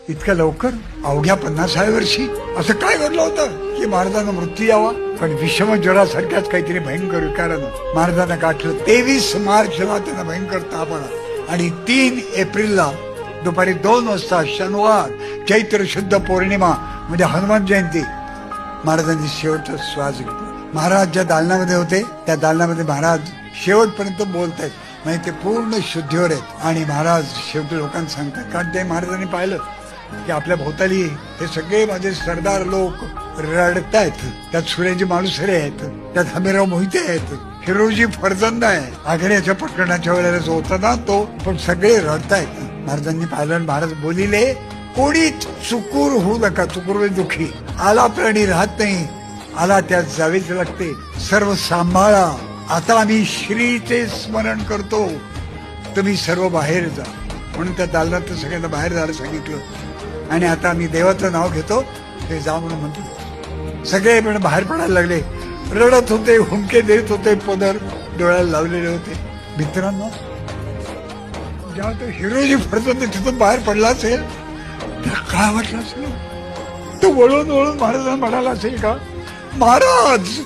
इतक्या लवकर अवघ्या 50व्या वर्षी असं काय घडलं होतं की महाराजांना मृत्यू यावा? पण विषम ज्वरासारख्याच काहीतरी भयंकर विकारानं महाराजांना गाठलं. 23 मार्चला त्यांना भयंकर ताप आला आणि 3 एप्रिलला दुपारी 2 वाजता शनिवार चैत्र शुद्ध पौर्णिमा म्हणजे हनुमान जयंती महाराजांनी शेवटचा श्वास घेतला. महाराज ज्या दालनामध्ये होते त्या दालनामध्ये महाराज शेवटपर्यंत बोलतायत, म्हणजे ते पूर्ण शुद्धीवर आहेत. आणि महाराज शेवटी लोकांना सांगतात, कारण ते महाराजांनी पाहिलं की आपल्या भोवताली हे सगळे माझे सरदार लोक रडतायत. त्यात सुरेजी मालुसरे आहेत, त्यात हमीरराव मोहिते आहेत, फिरोजी फरजंद आहे. आघाड्याच्या प्रकरणाच्या वेळेला जो होता ना तो, पण सगळे रडतायत. महाराजांनी पाहिलं आणि महाराज बोलिले, कोणीच चुकूर होऊ नका. चुकूर म्हणजे दुःखी. आला प्राणी राहत नाही, आला त्यात जावेच लागते. सर्व सांभाळा. आता आम्ही श्रीचे स्मरण करतो, तुम्ही सर्व बाहेर जा. म्हणून त्या दालनात सगळ्यांना बाहेर जायला सांगितलं. आणि आता आम्ही देवाचं नाव घेतो, ते जा म्हणून म्हणतो. सगळे पण बाहेर पडायला लागले, रडत होते, हुंके देत होते, पदर डोळ्याला लावलेले होते. मित्रांनो, जेव्हा तो हिरोजी फरजंद तिथून बाहेर पडला असेल तर काय वाटलं असेल? तो वळून वळून महाराजांना म्हणाला असेल का, महाराज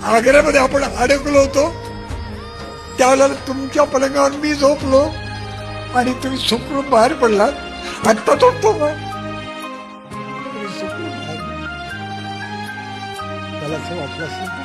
आग्र्यामध्ये आपण अडकलो होतो, त्यावेळेला तुमच्या पलंगावर मी झोपलो आणि तुम्ही सुखरूप बाहेर पडलात. आत्ता झोपतो का? त्याला असं वाटलं असेल.